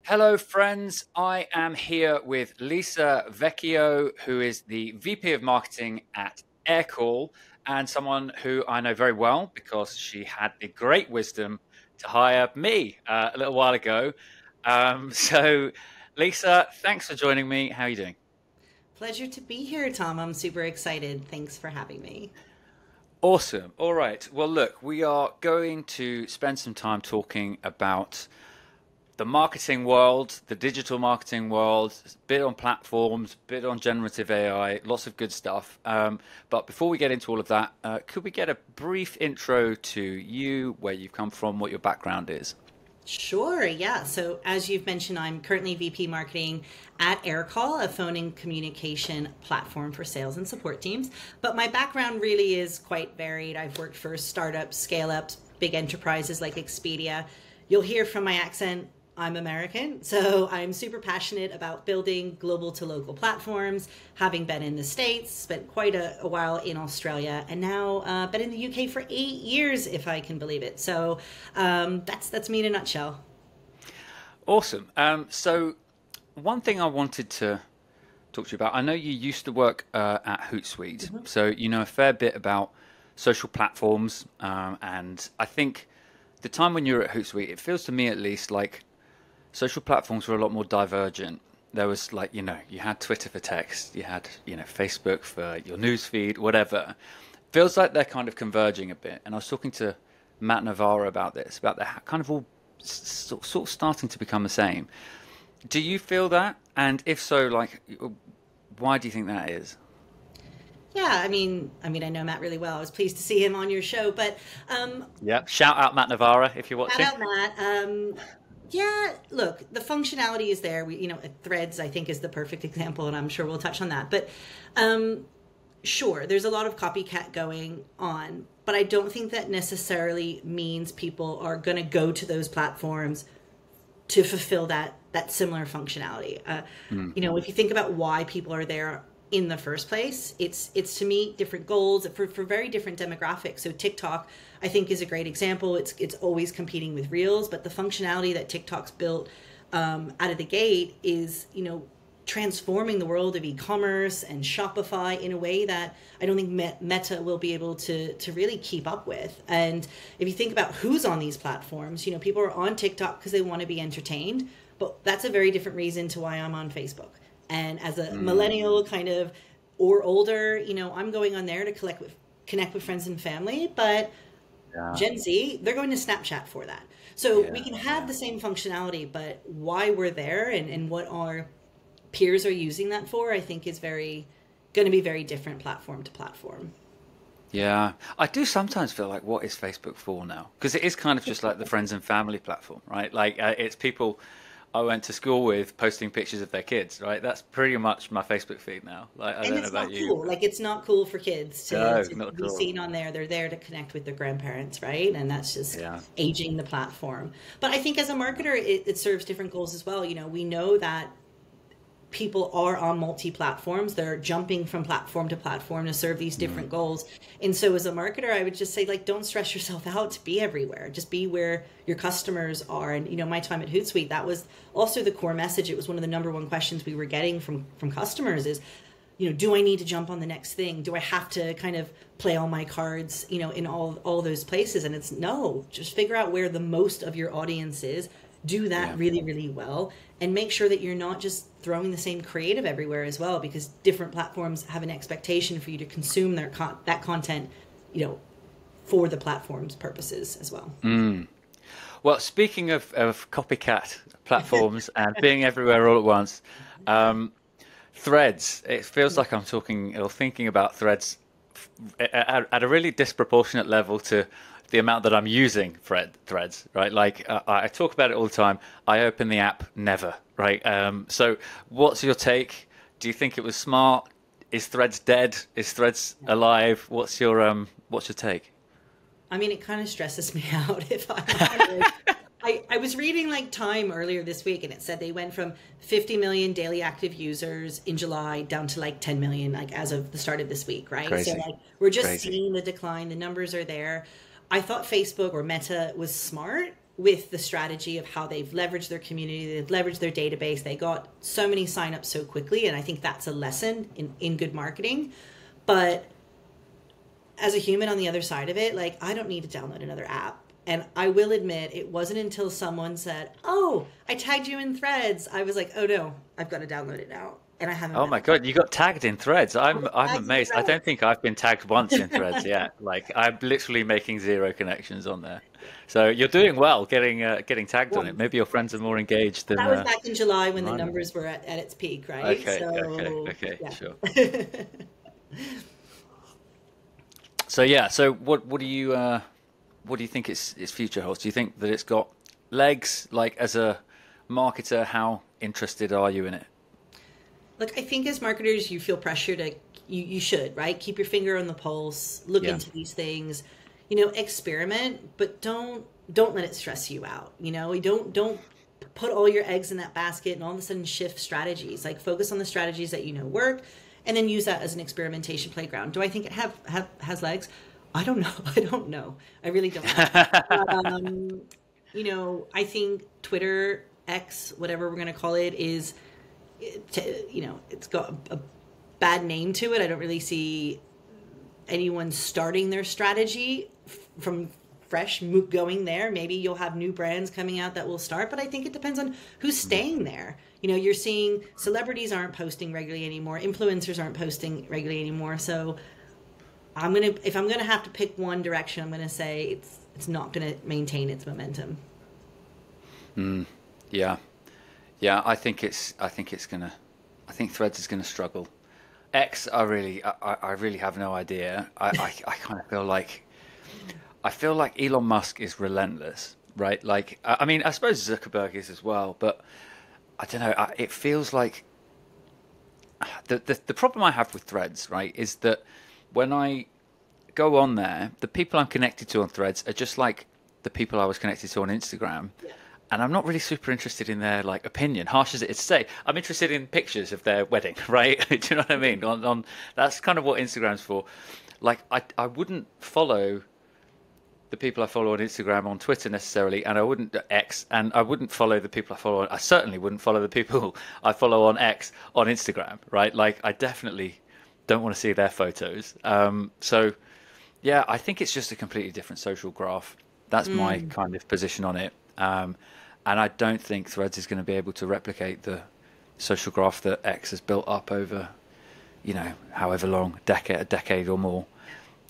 Hello, friends. I am here with Lisa Vecchio, who is the VP of Marketing at Aircall, and someone who I know very well because she had the great wisdom to hire me a little while ago. So, Lisa, thanks for joining me. How are you doing? Pleasure to be here, Tom. I'm super excited. Thanks for having me. Awesome. All right. Well, look, we are going to spend some time talking about the marketing world, the digital marketing world, bit on platforms, bit on generative AI, lots of good stuff. But before we get into all of that, could we get a brief intro to you, where you've come from, what your background is? Sure, yeah. So, as you've mentioned, I'm currently VP Marketing at Aircall, a phone and communication platform for sales and support teams. But my background really is quite varied. I've worked for startups, scale ups, big enterprises like Expedia. You'll hear from my accent, I'm American. So, I'm super passionate about building global to local platforms, having been in the States, spent quite a while in Australia, and now been in the UK for 8 years, if I can believe it. So, that's me in a nutshell. Awesome. So one thing I wanted to talk to you about, I know you used to work at Hootsuite, so you know a fair bit about social platforms, and I think the time when you were at Hootsuite, it feels to me at least like social platforms were a lot more divergent. There was like, you had Twitter for text, you had, Facebook for your news feed, whatever. Feels like they're kind of converging a bit. And I was talking to Matt Navarro about this, about they're kind of all sort of starting to become the same. Do you feel that? And if so, like, why do you think that is? Yeah, I know Matt really well. I was pleased to see him on your show, but Yeah. Shout out Matt Navarro if you're shout watching. out Matt. Yeah, look, the functionality is there. Threads, I think, is the perfect example, and I'm sure we'll touch on that. But sure, there's a lot of copycat going on, but I don't think that necessarily means people are going to go to those platforms to fulfill that similar functionality. If you think about why people are there in the first place, it's to meet different goals for very different demographics. So TikTok, I think, is a great example. It's always competing with Reels, but the functionality that TikTok's built out of the gate is transforming the world of e-commerce and Shopify in a way that I don't think Meta will be able to really keep up with. And if you think about who's on these platforms, people are on TikTok because they want to be entertained, but that's a very different reason to why I'm on Facebook. And as a millennial kind of or older, I'm going on there to connect with friends and family, but Yeah. Gen Z, they're going to Snapchat for that. So we Yeah. can have Yeah. the same functionality, but why we're there and what our peers are using that for, I think is going to be very different platform to platform. Yeah, I do sometimes feel like, what is Facebook for now? Because it is kind of just like the friends and family platform, right? Like it's people I went to school with posting pictures of their kids, right? That's pretty much my Facebook feed now. Like, I And don't know it's about not you, cool. but Like it's not cool for kids no, to not at be all. seen on there. They're there to connect with their grandparents, right? And that's just Yeah. aging the platform. But I think as a marketer, it serves different goals as well. We know that people are on multi-platforms. They're jumping from platform to platform to serve these different Mm. goals. And so as a marketer, I would just say, like, don't stress yourself out to be everywhere. Just be where your customers are. And my time at Hootsuite, that was also the core message. It was one of the number one questions we were getting from customers is, do I need to jump on the next thing? Do I have to kind of play all my cards, in all those places? And it's no, just figure out where the most of your audience is, do that Yeah. really, really well, and make sure that you're not just throwing the same creative everywhere as well, because different platforms have an expectation for you to consume that content, you know, for the platform's purposes as well. Mm. Well, speaking of copycat platforms and being everywhere all at once, um, Threads. It feels like I'm talking or thinking about Threads at a really disproportionate level to the amount that I'm using Threads, right? Like I talk about it all the time. I open the app never, right? So, what's your take? Do you think it was smart? Is Threads dead? Is Threads alive? What's your take? I mean, it kind of stresses me out if I'm honest. I was reading like Time earlier this week, and it said they went from 50 million daily active users in July down to like 10 million, like as of the start of this week, right? So Crazy, like we're just crazy. seeing the decline. The numbers are there. I thought Facebook or Meta was smart. with the strategy of how they've leveraged their community, they've leveraged their database, they got so many signups so quickly, and I think that's a lesson in good marketing. But as a human on the other side of it, like, I don't need to download another app. And I will admit, it wasn't until someone said, "Oh, I tagged you in Threads," I was like, "Oh no, I've got to download it now." And I haven't. Oh my God, you got tagged in Threads. I'm Tagged in amazed. I don't Threads. think I've been tagged once in Threads yet. Like I'm literally making zero connections on there. So you're doing well getting tagged on it. Once. Maybe your friends are more engaged than That was back in July when the mine are. numbers were at its peak, right? Okay, So okay, yeah. sure. So yeah, so what do you think its future holds? Do you think that it's got legs? Like as a marketer, how interested are you in it? Look, I think as marketers, you feel pressure to, you should, right? Keep your finger on the pulse, look Yeah. into these things, experiment, but don't let it stress you out. You don't put all your eggs in that basket and all of a sudden shift strategies. Like focus on the strategies that work, and then use that as an experimentation playground. Do I think it has legs? I don't know. I don't know. I really don't know. I think Twitter, X, whatever we're going to call it, it's got a bad name to it. I don't really see anyone starting their strategy from fresh going there. Maybe you'll have new brands coming out that will start, but I think it depends on who's staying there. You're seeing celebrities aren't posting regularly anymore. Influencers aren't posting regularly anymore. So if I'm gonna have to pick one direction, I'm gonna say it's not gonna maintain its momentum. Yeah, yeah. I think Threads is gonna struggle. X, I really have no idea. I kind of feel like Elon Musk is relentless, right? Like, I mean, I suppose Zuckerberg is as well, but I don't know. It feels like the problem I have with Threads, right, is that when I go on there, the people I'm connected to on Threads are just like the people I was connected to on Instagram. Yeah. And I'm not really super interested in their like opinion, harsh as it is to say. I'm interested in pictures of their wedding, right? Do you know what I mean? On that's kind of what Instagram's for. Like I wouldn't follow the people I follow on Instagram on Twitter necessarily, and I wouldn't X, and I wouldn't follow the people I follow on. I certainly wouldn't follow the people I follow on X on Instagram, right? Like I definitely don't want to see their photos. So yeah, I think it's just a completely different social graph. That's my kind of position on it. And I don't think Threads is going to be able to replicate the social graph that X has built up over, however long, a decade or more.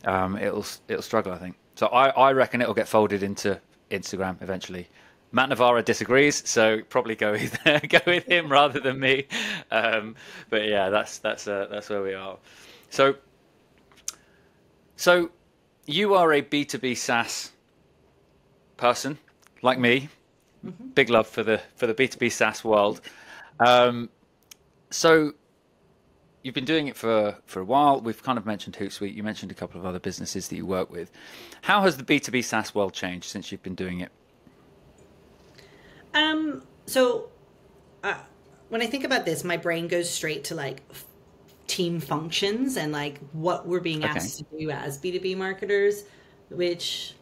It'll struggle, I think. So I reckon it'll get folded into Instagram eventually. Matt Navarra disagrees, so probably go with him rather than me. But yeah, that's where we are. So you are a B2B SaaS person like me. Big love for the B2B SaaS world. So you've been doing it for a while. We've kind of mentioned Hootsuite. You mentioned a couple of other businesses that you work with. How has the B2B SaaS world changed since you've been doing it? So when I think about this, my brain goes straight to like team functions and like what we're being asked to do as B2B marketers, which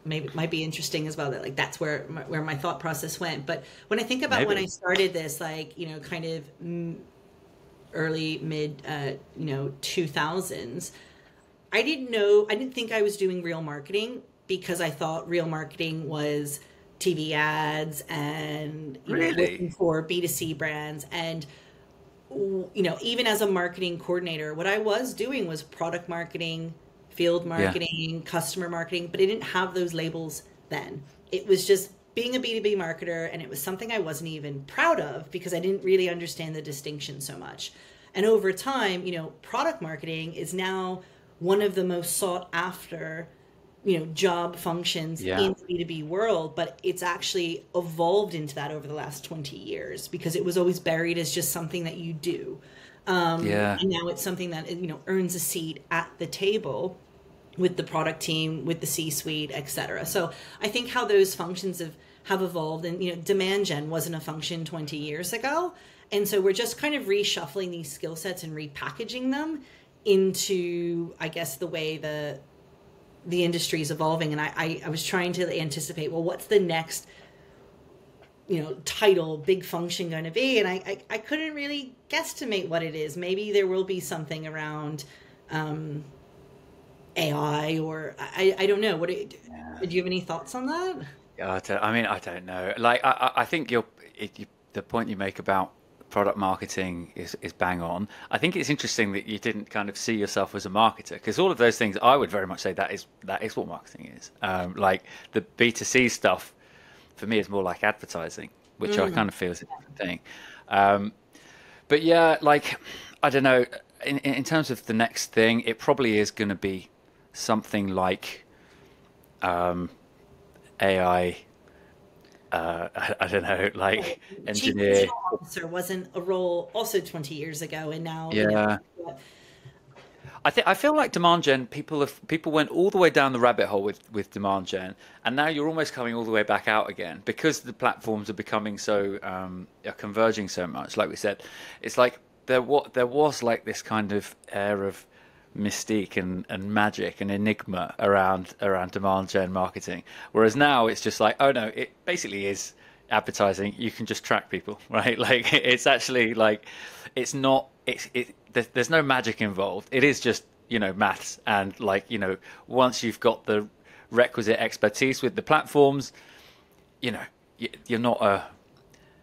maybe might be interesting as well. That like that's where my thought process went. But when I think about when I started this, like kind of early mid 2000s, I didn't think I was doing real marketing because I thought real marketing was TV ads and working for B2C brands. And even as a marketing coordinator, what I was doing was product marketing, field marketing, customer marketing, but I didn't have those labels then. It was just being a B2B marketer, and it was something I wasn't even proud of because I didn't really understand the distinction so much. And over time, product marketing is now one of the most sought after, job functions in the B2B world, but it's actually evolved into that over the last 20 years because it was always buried as just something that you do. And now it's something that, earns a seat at the table with the product team, with the C-suite, et cetera. So I think how those functions have evolved, and, demand gen wasn't a function 20 years ago. And so we're just kind of reshuffling these skill sets and repackaging them into, I guess, the way the the industry is evolving, and I was trying to anticipate, well, what's the next, title, big function going to be? And I couldn't really guesstimate what it is. Maybe there will be something around AI, or I don't know. Do you have any thoughts on that? I don't know. Like, I think the point you make about product marketing is bang on. I think it's interesting that you didn't kind of see yourself as a marketer, because all of those things, I would very much say that is what marketing is. Like the B2C stuff for me is more like advertising, which I kind of feel is a different thing. But yeah, like, I don't know, in terms of the next thing, it probably is going to be something like AI. I don't know, like engineer. Chief officer wasn't a role also 20 years ago, and now Yeah. I feel like demand gen, people went all the way down the rabbit hole with demand gen, and now you're almost coming all the way back out again, because the platforms are becoming so are converging so much. Like we said, it's like there was like this kind of air of mystique and magic and enigma around demand gen marketing, whereas now it's just like, oh no, it basically is advertising. You can just track people, right? Like, it's actually like, it's not, there's no magic involved. It is just, maths, and like, once you've got the requisite expertise with the platforms, you're not a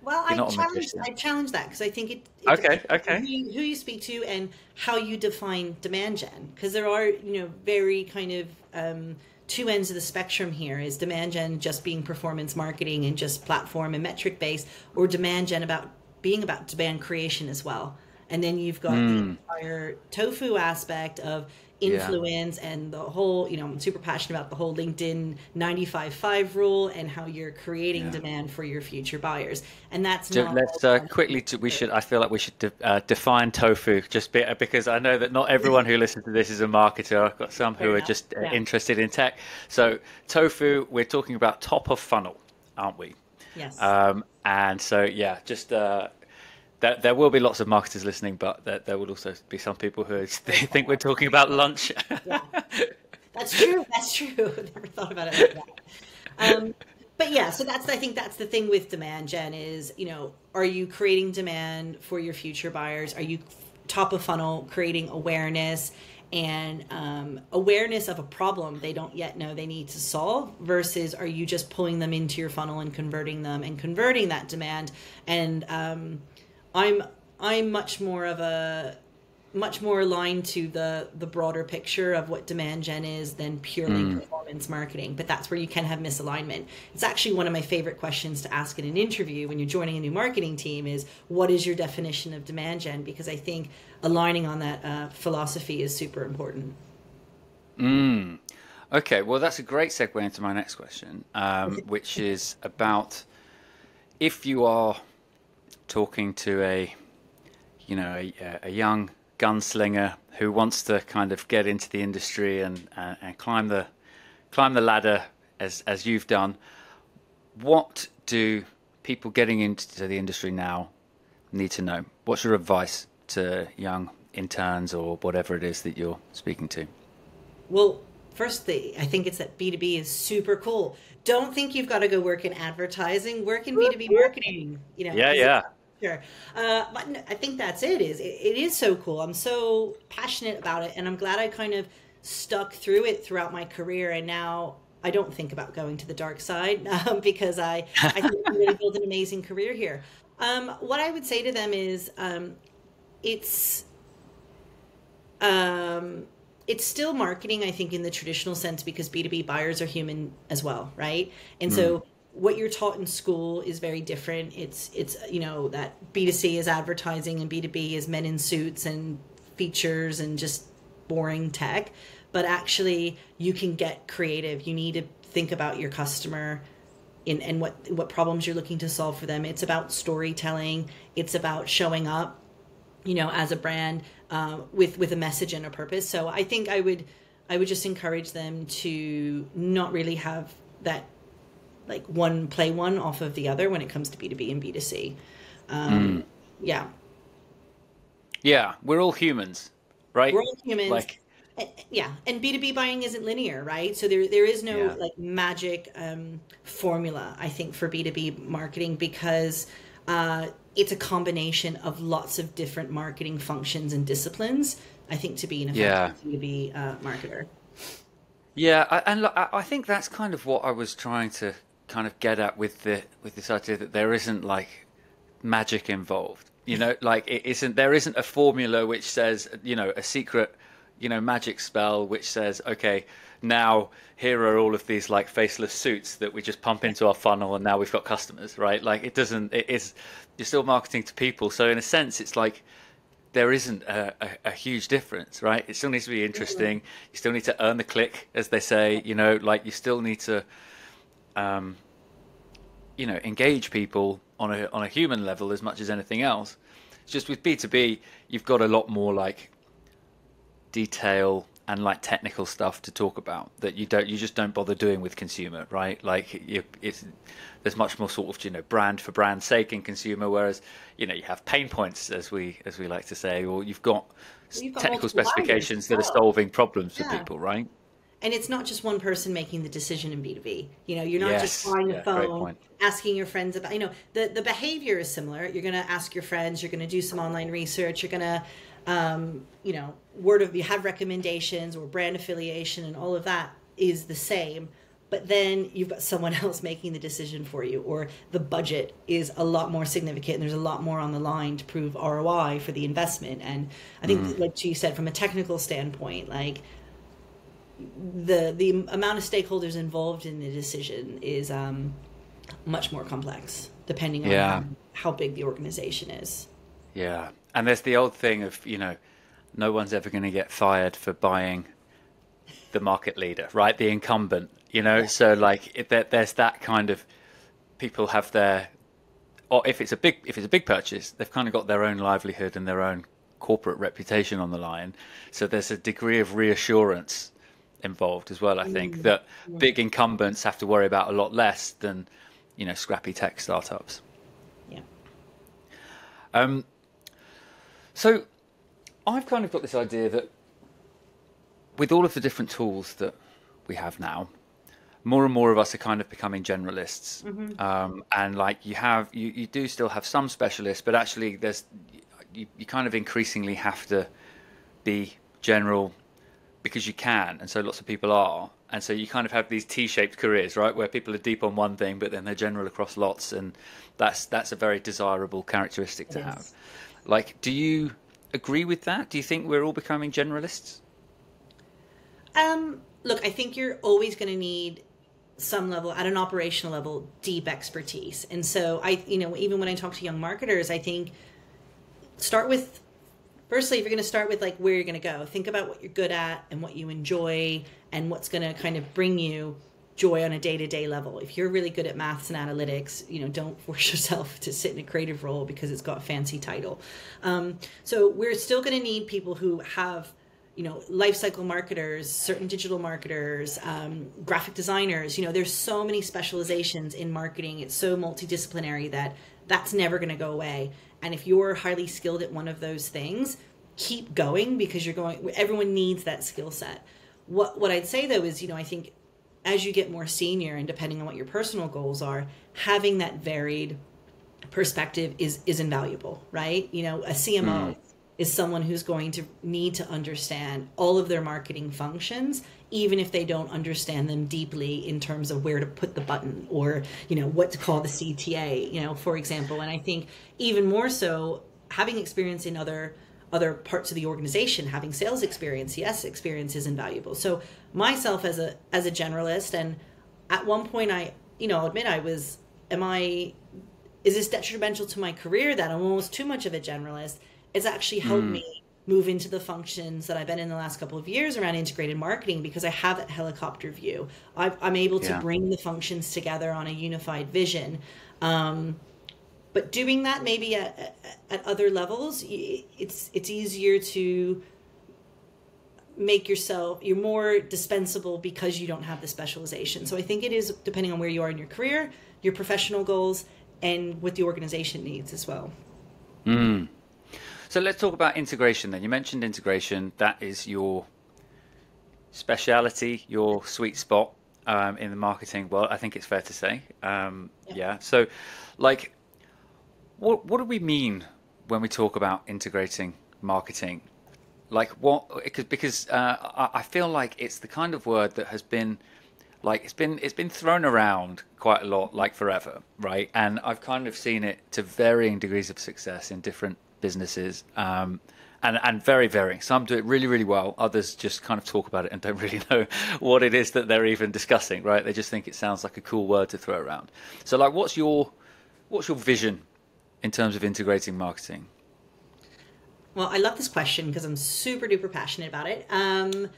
Well, you're not a magician. I challenge that, because I think it Okay. who you speak to and how you define demand gen, because there are very kind of two ends of the spectrum here. Is demand gen just being performance marketing and just platform and metric based, or demand gen being about demand creation as well? And then you've got the entire tofu aspect of influence and the whole, I'm super passionate about the whole LinkedIn 95/5 rule and how you're creating demand for your future buyers. And that's not. Let's quickly. I feel like we should define tofu, just because I know that not everyone who listens to this is a marketer. I've got some who are just interested in tech. So tofu, we're talking about top of funnel, aren't we? Yes. And so just. There will be lots of marketers listening, but there will also be some people who think we're talking about lunch. Yeah. That's true. Never thought about it like that. But yeah, so I think that's the thing with demand gen is, are you creating demand for your future buyers? Are you top of funnel creating awareness and awareness of a problem they don't yet know they need to solve, versus are you just pulling them into your funnel and converting them and converting that demand? And I'm much more aligned to the broader picture of what demand gen is than purely performance marketing. But that's where you can have misalignment. It's actually one of my favorite questions to ask in an interview when you're joining a new marketing team is, what is your definition of demand gen? Because I think aligning on that philosophy is super important. Okay, well, that's a great segue into my next question, which is about, if you are talking to a young gunslinger who wants to kind of get into the industry and climb the ladder as you've done, what do people getting into the industry now need to know? What's your advice to young interns or whatever it is that you're speaking to? Well, firstly, I think it's that B2B is super cool. Don't think you've got to go work in advertising. Work in B2B marketing. Yeah. Sure. But I think that's it. It is so cool. I'm so passionate about it, and I'm glad I kind of stuck through it throughout my career. And now I don't think about going to the dark side because I think I really built an amazing career here. What I would say to them is it's still marketing, I think, in the traditional sense, because B2B buyers are human as well, right? And so what you're taught in school is very different. It's that B2C is advertising and B2B is men in suits and features and just boring tech. But actually, you can get creative. You need to think about your customer and what problems you're looking to solve for them. It's about storytelling. It's about showing up, as a brand with a message and a purpose. So I think I would just encourage them to not really have that like one off of the other when it comes to B2B and B2C. Yeah, we're all humans, right? We're all humans. Yeah, and B2B buying isn't linear, right? So there is no Yeah. like magic formula, I think, for B2B marketing, because it's a combination of lots of different marketing functions and disciplines, I think, to be an Yeah. effective B2B marketer. Yeah, and look, I think that's kind of what I was trying to kind of get at with this idea that there isn't like magic involved. Like it isn't there isn't a formula which says, a secret, magic spell which says, okay, now here are all of these like faceless suits that we just pump into our funnel and now we've got customers, right? Like it doesn't it is you're still marketing to people. So in a sense it's like there isn't a huge difference, right? It still needs to be Mhm. interesting. You still need to earn the click, as they say, like you still need to, um, engage people on a human level as much as anything else. It's just with B2B, you've got a lot more like detail and like technical stuff to talk about that you just don't bother doing with consumer, right? Like there's much more sort of brand for brand's sake in consumer, whereas you have pain points, as we like to say, or you've got Well, you've got technical multiple buyers specifications as that are well. solving problems for Yeah. people, right? And it's not just one person making the decision in B2B. You're not just Yes, on the yeah, great phone point. asking your friends about, the behavior is similar. You're going to ask your friends, you're going to do some online research, you're going to, you have recommendations or brand affiliation, and all of that is the same. But then you've got someone else making the decision for you, or the budget is a lot more significant and there's a lot more on the line to prove ROI for the investment. And I Mm, think, like you said, from a technical standpoint, like the amount of stakeholders involved in the decision is much more complex, depending on yeah, how big the organization is. yeah. And there's the old thing of, no one's ever going to get fired for buying the market leader, right? The incumbent, Yeah. So like there's that kind of people have their, or if it's a big purchase, they've kind of got their own livelihood and their own corporate reputation on the line. So there's a degree of reassurance involved as well. I think Mm, that mm, big incumbents have to worry about a lot less than, scrappy tech startups. yeah. Um, so I've kind of got this idea that with all of the different tools that we have now, more and more of us are kind of becoming generalists. Hmm. And like you do still have some specialists, but actually you kind of increasingly have to be general because you can, and so lots of people are, and so you kind of have these T-shaped careers, right, where people are deep on one thing, but then they're general across lots, and that's a very desirable characteristic It to have. is. Like, do you agree with that? Do you think we're all becoming generalists? Look, I think you're always going to need some level, at an operational level, deep expertise. And so even when I talk to young marketers, I think start with, firstly, if you're going to start with like where you're going to go, think about what you're good at and what you enjoy and what's going to kind of bring you joy on a day-to-day level. If you're really good at maths and analytics, don't force yourself to sit in a creative role because it's got a fancy title. So we're still going to need people who have life cycle marketers, certain digital marketers, graphic designers. There's so many specializations in marketing. It's so multidisciplinary that that's never going to go away. And if you're highly skilled at one of those things, keep going, because everyone needs that skill set. What I'd say though is, I think as you get more senior, and depending on what your personal goals are, having that varied perspective is invaluable, right? A Mm, CMO is someone who's going to need to understand all of their marketing functions, even if they don't understand them deeply in terms of where to put the button, or what to call the CTA, for example. And I think even more so, having experience in other parts of the organization, having sales experience, CS experience, is invaluable. So myself as a generalist, and at one point I'll admit is this detrimental to my career that I'm almost too much of a generalist? It's actually helped mm, me move into the functions that I've been in the last couple of years around integrated marketing, because I have that helicopter view. I'm able to yeah. bring the functions together on a unified vision. But doing that maybe at other levels, it's easier to make you're more dispensable because you don't have the specialization. So I think it is depending on where you are in your career, your professional goals, and what the organization needs as well. Mm. So let's talk about integration then. You mentioned integration. That is your speciality, your sweet spot in the marketing world. I think it's fair to say. Yeah. Yeah. So, like, what do we mean when we talk about integrating marketing? Like, what? Because I feel like it's the kind of word that has been like it's been thrown around quite a lot, like forever, right? And I've kind of seen it to varying degrees of success in different businesses. And very varying. Some do it really, really well. Others just kind of talk about it and don't really know what it is that they're even discussing, right? They just think it sounds like a cool word to throw around. So, like, what's your vision in terms of integrating marketing? Well, I love this question because I'm super duper passionate about it. And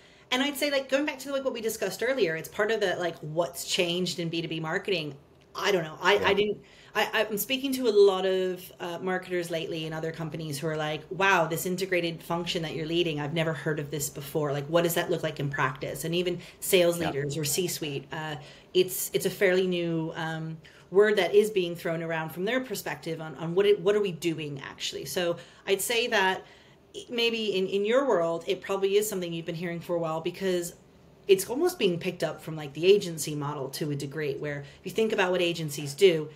I'd say, like, going back to like what we discussed earlier, it's part of the like what's changed in B2B marketing. I don't know. I Yeah. didn't. I'm speaking to a lot of marketers lately in other companies who are like, "Wow, this integrated function that you're leading, I've never heard of this before. Like, what does that look like in practice?" And even sales Yeah. leaders or C-suite, it's a fairly new word that is being thrown around from their perspective on what are we doing actually. So I'd say that maybe in your world, it probably is something you've been hearing for a while because it's almost being picked up from like the agency model to a degree where if you think about what agencies do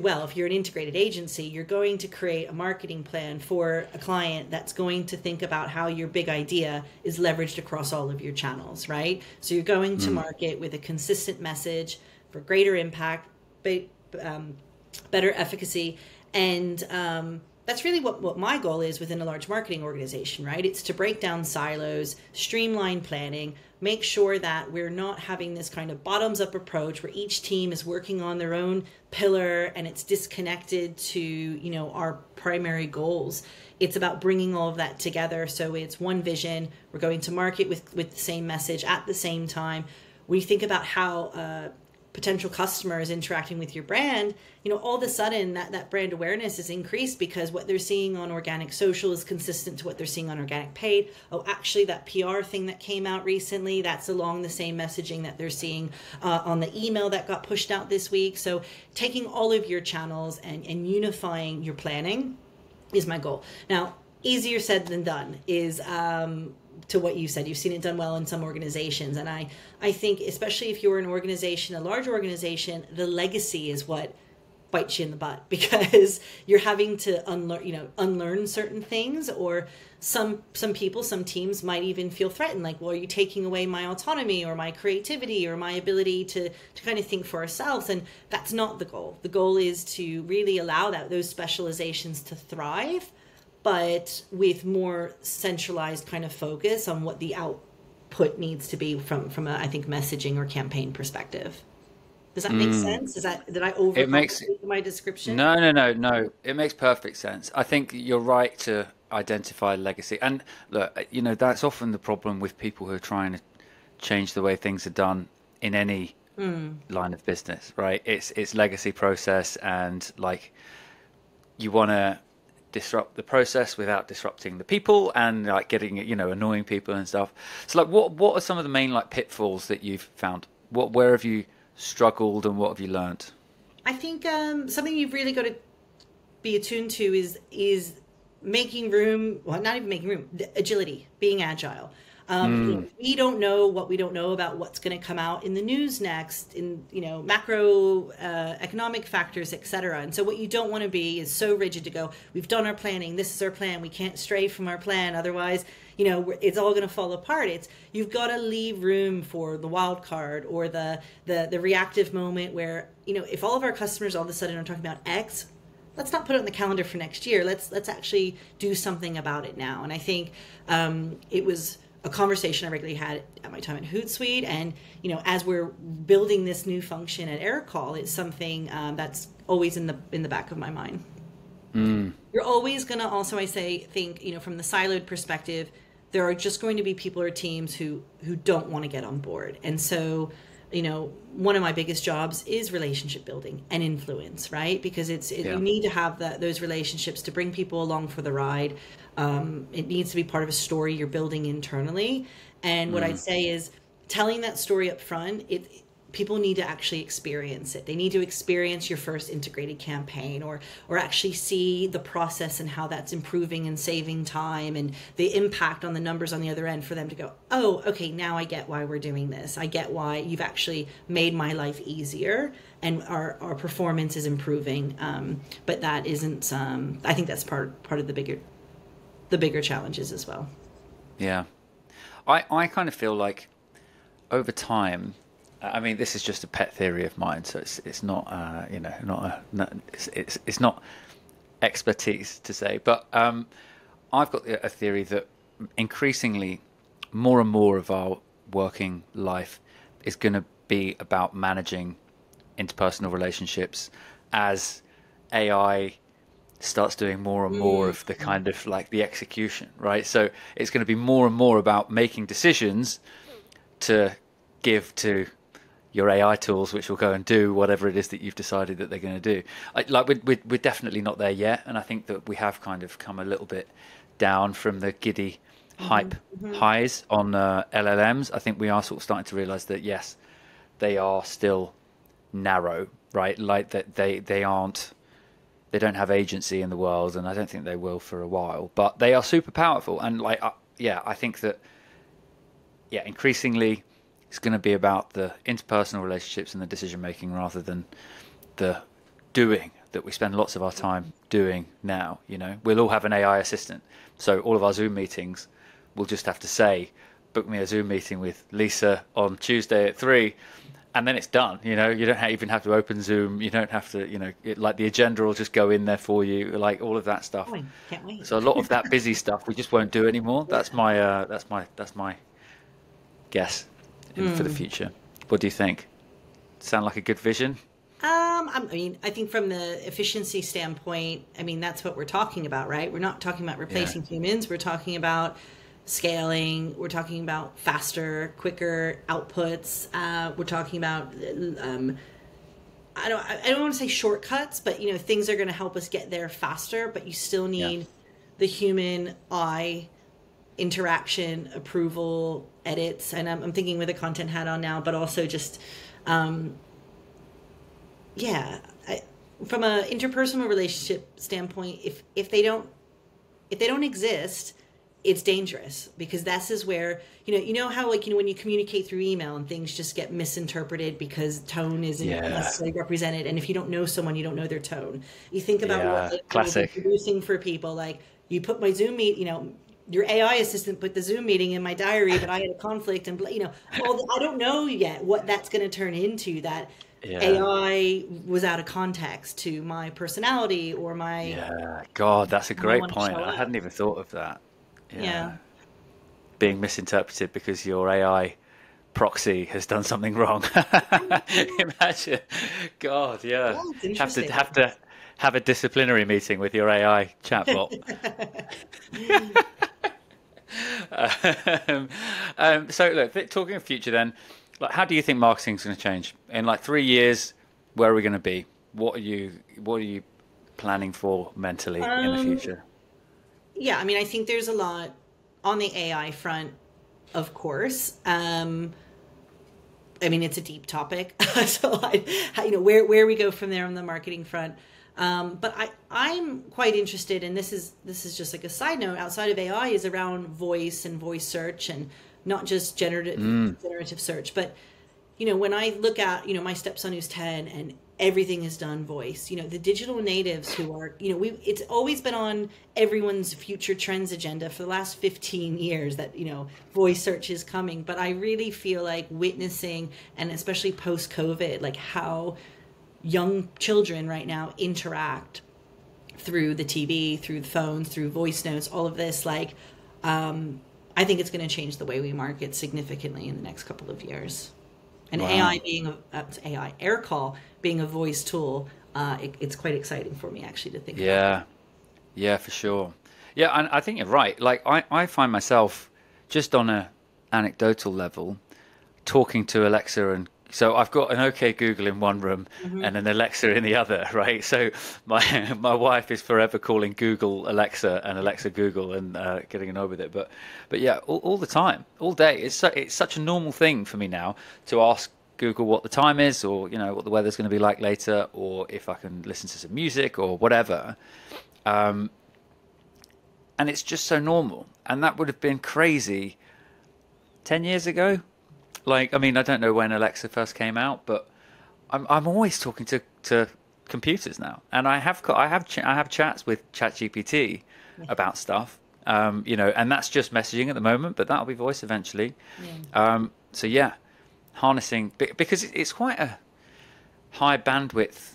well. If you're an integrated agency, you're going to create a marketing plan for a client that's going to think about how your big idea is leveraged across all of your channels, right? So you're going to market with a consistent message for greater impact, better efficacy, and that's really what my goal is within a large marketing organization, right? It's to break down silos, streamline planning, make sure that we're not having this kind of bottoms up approach where each team is working on their own pillar and it's disconnected to, our primary goals. It's about bringing all of that together. So it's one vision. We're going to market with the same message at the same time. When you think about how potential customers interacting with your brand, all of a sudden that brand awareness is increased because what they're seeing on organic social is consistent to what they're seeing on organic paid. Oh, actually, that PR thing that came out recently, that's along the same messaging that they're seeing on the email that got pushed out this week. So taking all of your channels and unifying your planning is my goal. Now, easier said than done is to what you said. You've seen it done well in some organizations. And I think, especially if you're an organization, a large organization, the legacy is what bites you in the butt because you're having to unlearn certain things, or some people, some teams might even feel threatened. Like, well, are you taking away my autonomy or my creativity or my ability to kind of think for ourselves? And that's not the goal. The goal is to really allow those specializations to thrive, but with more centralized kind of focus on what the output needs to be from a, I think, messaging or campaign perspective. Does that make sense? Did I It makes overcomplicate my description? No, no, no, no. It makes perfect sense. I think you're right to identify legacy. And look, that's often the problem with people who are trying to change the way things are done in any line of business, right? It's legacy process, and like you want to disrupt the process without disrupting the people and like getting annoying people and stuff. So like what are some of the main like pitfalls that you've found? Where have you struggled and what have you learned? I think something you've really got to be attuned to is making room. Well, not even making room. Agility, being agile. We don't know what we don't know about what's going to come out in the news next, in macro economic factors, etc. And so what you don't want to be is so rigid to go, we've done our planning, this is our plan, we can't stray from our plan, otherwise it's all going to fall apart. You've got to leave room for the wild card or the reactive moment where if all of our customers all of a sudden are talking about X, let's not put it on the calendar for next year. Let's actually do something about it now. And I think it was a conversation I regularly had at my time at Hootsuite, and as we're building this new function at Aircall, it's something that's always in the back of my mind. You're always going to also, I think from the siloed perspective, there are just going to be people or teams who don't want to get on board, and so one of my biggest jobs is relationship building and influence, right? Because you need to have those relationships to bring people along for the ride. It needs to be part of a story you're building internally. And what I'd say is telling that story up front, people need to actually experience it. They need to experience your first integrated campaign, or actually see the process and how that's improving and saving time and the impact on the numbers on the other end, for them to go, oh, okay, now I get why we're doing this. I get why you've actually made my life easier and our performance is improving. But that isn't, I think that's part of the bigger challenges as well. Yeah. I kind of feel like over time, I mean, this is just a pet theory of mine, so it's not it's not expertise to say, but I've got a theory that increasingly more and more of our working life is going to be about managing interpersonal relationships as AI starts doing more and more of the kind of like the execution, right? So it's going to be more and more about making decisions to give to your AI tools, which will go and do whatever it is that you've decided that they're going to do. We're definitely not there yet, and I think that we have kind of come a little bit down from the giddy hype highs on LLMs. I think we are sort of starting to realize that yes, they are still narrow, right? Like that they don't have agency in the world, and I don't think they will for a while. But they are super powerful, and I think that increasingly it's going to be about the interpersonal relationships and the decision making rather than the doing that we spend lots of our time doing now. You know, we'll all have an AI assistant, so all of our Zoom meetings, we'll just have to say, book me a Zoom meeting with Lisa on Tuesday at 3, and then it's done. You know, you don't even have to open Zoom. You don't have to, like the agenda will just go in there for you, like all of that stuff. Oh, can't wait. So a lot of that busy stuff we just won't do anymore. That's my guess for the future. What do you think? Sound like a good vision? I mean, I think from the efficiency standpoint, I mean, that's what we're talking about, right? We're not talking about replacing humans. We're talking about scaling. We're talking about faster, quicker outputs. We're talking about, I don't want to say shortcuts, but, things are going to help us get there faster, but you still need the human eye interaction, approval, edits. And I'm thinking with a content hat on now, but also just, from a interpersonal relationship standpoint, if they don't exist, it's dangerous, because this is where, how when you communicate through email and things just get misinterpreted because tone isn't necessarily represented. And if you don't know someone, you don't know their tone. You think about what classic producing for people, like you put my Zoom meet, your AI assistant put the Zoom meeting in my diary, but I had a conflict and, I don't know yet what that's going to turn into, that AI was out of context to my personality or my... Yeah, God, that's a great point. I hadn't even thought of that. Yeah. Being misinterpreted because your AI proxy has done something wrong. Imagine. God, yeah. Have to have a disciplinary meeting with your AI chatbot. So look, talking of future then, like, how do you think marketing is going to change in like 3 years? Where are we going to be? What are you planning for mentally in the future? Yeah, I mean, I think there's a lot on the AI front, of course. I mean, it's a deep topic, so where we go from there on the marketing front. But I'm quite interested, and this is just like a side note, outside of AI, is around voice and voice search, and not just generative search. But, when I look at, my stepson who's 10 and everything is done voice, the digital natives who are, it's always been on everyone's future trends agenda for the last 15 years that, voice search is coming. But I really feel like witnessing, and especially post-COVID, like how young children right now interact through the TV, through the phones, through voice notes, all of this, I think it's going to change the way we market significantly in the next couple of years. And Wow. Aircall being a voice tool, it's quite exciting for me actually to think about. Yeah, for sure. Yeah, and I think you're right. Like I find myself just on a anecdotal level talking to Alexa, and so I've got an OK Google in one room and an Alexa in the other, right? So my wife is forever calling Google Alexa and Alexa Google and getting annoyed with it. But yeah, all the time, all day. It's such a normal thing for me now to ask Google what the time is, or what the weather's going to be like later, or if I can listen to some music or whatever. And it's just so normal. And that would have been crazy 10 years ago. Like, I mean, I don't know when Alexa first came out, but I'm always talking to computers now, and I have chats with ChatGPT about stuff. And that's just messaging at the moment, but that'll be voice eventually. So yeah, harnessing, because it's quite a high bandwidth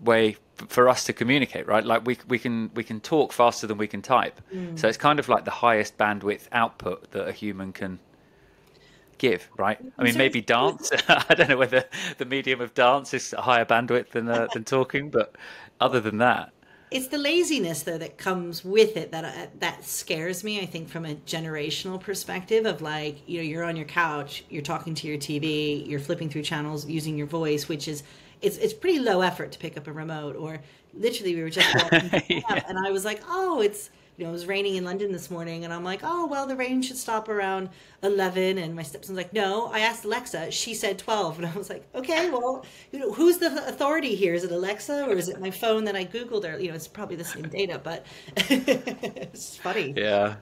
way for us to communicate, right? Like we can talk faster than we can type. So it's kind of like the highest bandwidth output that a human can give, right? I mean, maybe dance. I don't know whether the medium of dance is a higher bandwidth than talking, but other than that, it's the laziness though that comes with it that scares me. I think from a generational perspective of like, you're on your couch, you're talking to your TV, you're flipping through channels using your voice, which is it's pretty low effort to pick up a remote. Or literally, we were just walking up, and I was like, oh, it was raining in London this morning, and I'm like, oh, well, the rain should stop around 11. And my stepson's like, no, I asked Alexa, she said 12. And I was like, okay, well, who's the authority here? Is it Alexa, or is it my phone that I Googled? Or, it's probably the same data, but it's funny. Yeah.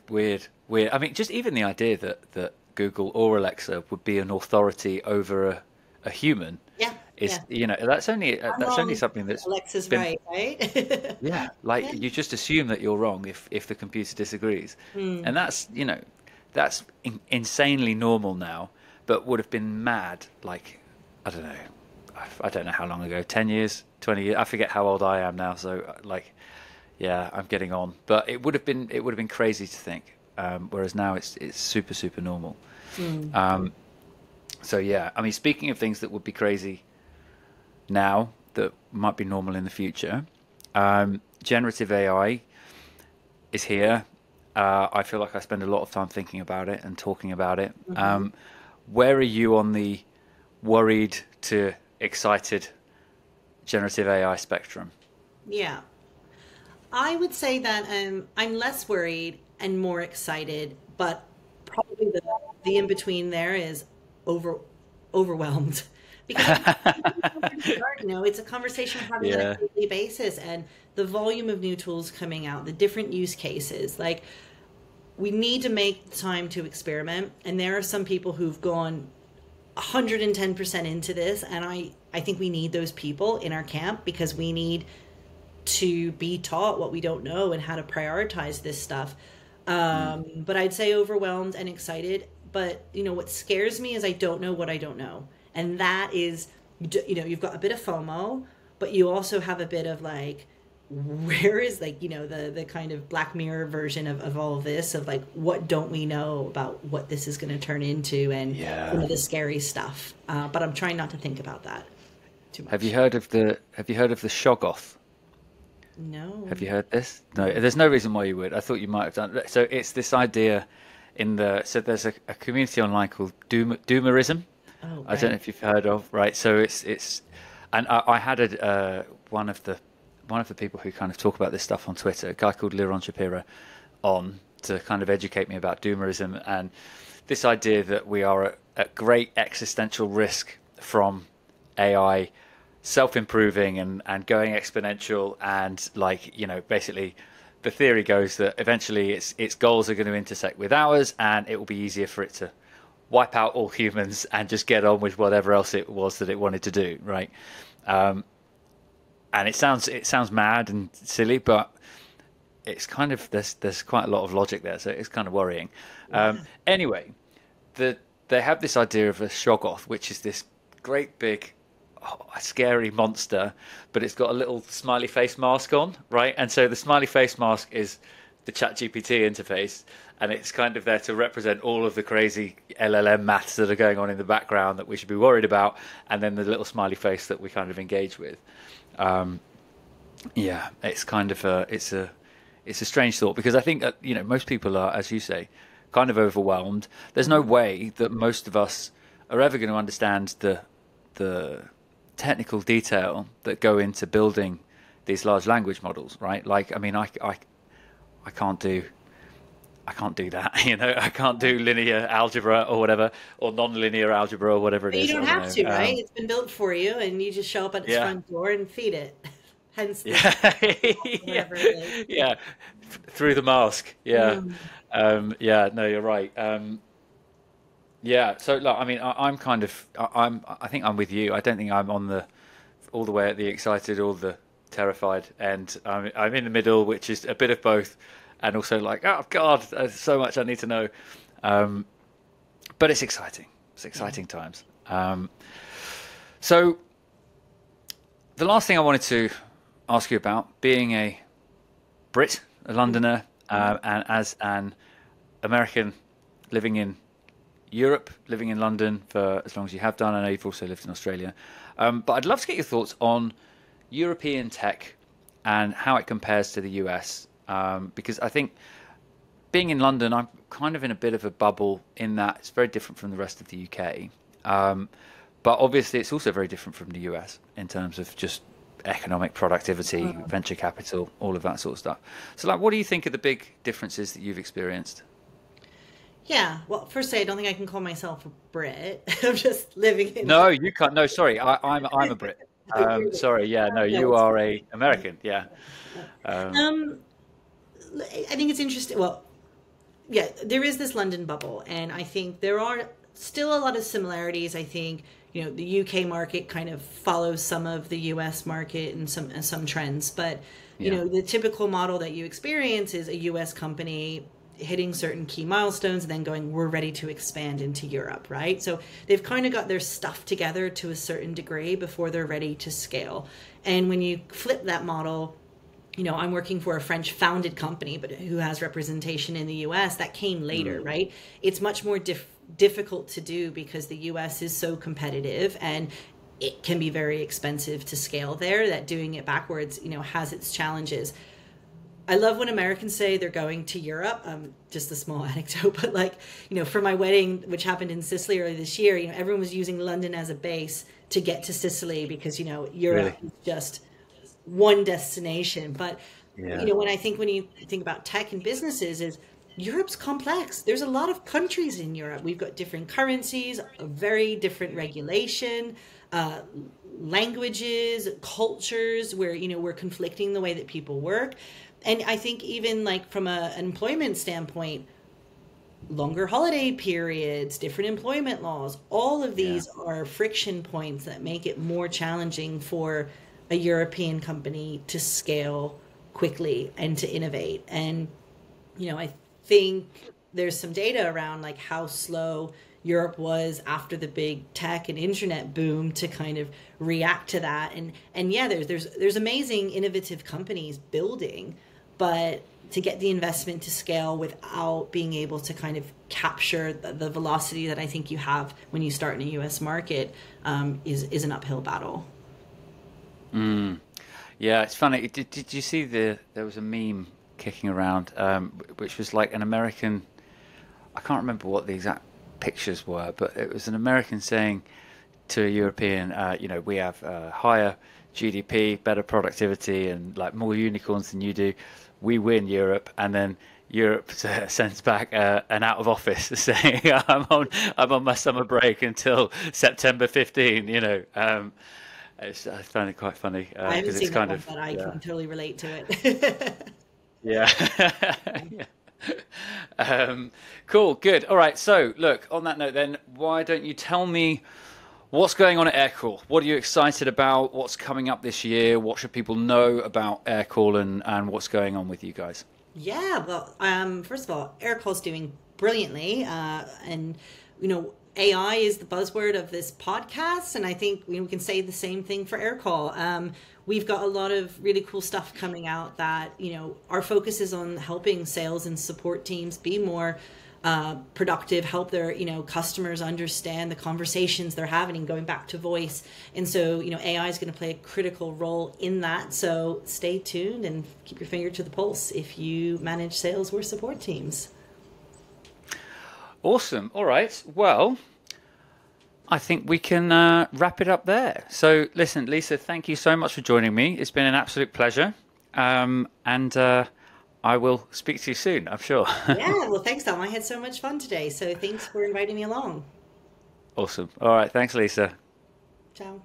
Weird. I mean, just even the idea that Google or Alexa would be an authority over a human. Yeah. That's only something that's Alexa's been, right? Yeah, like you just assume that you're wrong if the computer disagrees, and that's insanely normal now, but would have been mad like I don't know how long ago, 10 years, 20 years, I forget how old I am now, so like I'm getting on, but it would have been crazy to think, whereas now it's super super normal. So yeah, I mean, speaking of things that would be crazy now that might be normal in the future, generative AI is here. I feel like I spend a lot of time thinking about it and talking about it. Where are you on the worried to excited generative AI spectrum? Yeah, I would say that I'm less worried and more excited, but probably the in between there is overwhelmed. Because it's a conversation we're having on a daily basis, and the volume of new tools coming out, the different use cases, like we need to make time to experiment. And there are some people who've gone 110% into this, and I think we need those people in our camp, because we need to be taught what we don't know and how to prioritize this stuff. But I'd say overwhelmed and excited. But what scares me is I don't know what I don't know. And that is, you've got a bit of FOMO, but you also have a bit of like, where is like, the kind of Black Mirror version of all of this, of like, what don't we know about what this is going to turn into, and the scary stuff. But I'm trying not to think about that too much. Have you heard of the Shoggoth? No. Have you heard this? No, there's no reason why you would. I thought you might have done. So it's this idea so there's a community online called Doomerism. Oh, right. I don't know if you've heard of, right? So it's and I had one of the people who kind of talk about this stuff on Twitter, a guy called Liron Shapira, on to kind of educate me about Doomerism and this idea that we are at great existential risk from AI self-improving and going exponential, and like basically the theory goes that eventually its goals are going to intersect with ours, and it will be easier for it to wipe out all humans and just get on with whatever else it was that it wanted to do, right? And it sounds mad and silly, but it's kind of there's quite a lot of logic there, so it's kind of worrying. Anyway, they have this idea of a Shoggoth, which is this great big scary monster, but it's got a little smiley face mask on, right? And so the smiley face mask is the ChatGPT interface, and it's kind of there to represent all of the crazy LLM maths that are going on in the background that we should be worried about, and then the little smiley face that we kind of engage with. It's kind of it's a strange thought, because I think that most people are, as you say, kind of overwhelmed. There's no way that most of us are ever going to understand the technical detail that go into building these large language models, right? Like, I mean, I can't do I can't do that. You know, I can't do linear algebra or whatever, or non-linear algebra or whatever it But you is. don't I don't have to, know. right? It's been built for you, and you just show up at its Yeah, front door and feed it. Hence the yeah, yeah, whatever it is. yeah. Through the mask. Yeah, Mm. yeah. No, you're right. Yeah. So look, I mean, I'm kind of, I think I'm with you. I don't think I'm on the all the way at the excited or the terrified end. I'm in the middle, which is a bit of both, and also like, oh God, there's so much I need to know. Um, but it's exciting. It's Yeah. exciting times. So the last thing I wanted to ask you about, being a Brit, a Londoner, Mhm. and as an American living in Europe, living in London for as long as you have done. I know you've also lived in Australia. But I'd love to get your thoughts on European tech and how it compares to the US. Because I think being in London, I'm kind of in a bit of a bubble in that it's very different from the rest of the UK. But obviously, it's also very different from the US in terms of just economic productivity, venture capital, all of that sort of stuff. So, like, what do you think are the big differences that you've experienced? Yeah. Well, first, I don't think I can call myself a Brit. I'm just living in. No, you can't. No, sorry, I'm a Brit. Sorry, yeah, no, No, you it's are a American. Yeah, um, um, I think it's interesting. Well, yeah, there is this London bubble, and I think there are still a lot of similarities. I think the UK market kind of follows some of the US market and some trends, but yeah, the typical model that you experience is a US company hitting certain key milestones and then going, we're ready to expand into Europe, right? So they've kind of got their stuff together to a certain degree before they're ready to scale. And when you flip that model, I'm working for a French founded company, but who has representation in the US. That came later, mm, right? It's much more difficult to do because the US is so competitive and it can be very expensive to scale there, that doing it backwards, has its challenges. I love when Americans say they're going to Europe. Just a small anecdote, but like, for my wedding, which happened in Sicily earlier this year, everyone was using London as a base to get to Sicily because, Europe really, is just one destination. But yeah, when you think about tech and businesses, is Europe's complex. There's a lot of countries in Europe. We've got different currencies, a very different regulation, uh, languages, cultures, where we're conflicting the way that people work. And I think even like from an employment standpoint, longer holiday periods, different employment laws, all of yeah, these are friction points that make it more challenging for a European company to scale quickly and to innovate. And, I think there's some data around like how slow Europe was after the big tech and internet boom to kind of react to that. And yeah, there's amazing innovative companies building, but to get the investment to scale without being able to kind of capture the velocity that I think you have when you start in a US market, is an uphill battle. mm. Yeah. It's funny. Did you see there was a meme kicking around, which was like an American. I can't remember what the exact pictures were, but it was an American saying to a European, we have higher GDP, better productivity, and like more unicorns than you do. We win Europe, and then Europe sends back an out of office saying, I'm on my summer break until September 15. I found it quite funny I haven't because it's seen that kind one, of but I yeah, can totally relate to it. yeah. Yeah. Cool, good. All right. So, look, on that note, then, why don't you tell me what's going on at Aircall? What are you excited about? What's coming up this year? What should people know about Aircall and what's going on with you guys? Yeah, well, first of all, Aircall's doing brilliantly, and AI is the buzzword of this podcast, and I think we can say the same thing for Aircall. We've got a lot of really cool stuff coming out that our focus is on helping sales and support teams be more productive, help their customers understand the conversations they're having and going back to voice. And so AI is going to play a critical role in that. So stay tuned and keep your finger to the pulse if you manage sales or support teams. Awesome. All right. Well, I think we can wrap it up there. So, listen, Lisa, thank you so much for joining me. It's been an absolute pleasure. And I will speak to you soon, I'm sure. Yeah, well, thanks, Tom. I had so much fun today. So thanks for inviting me along. Awesome. All right. Thanks, Lisa. Ciao.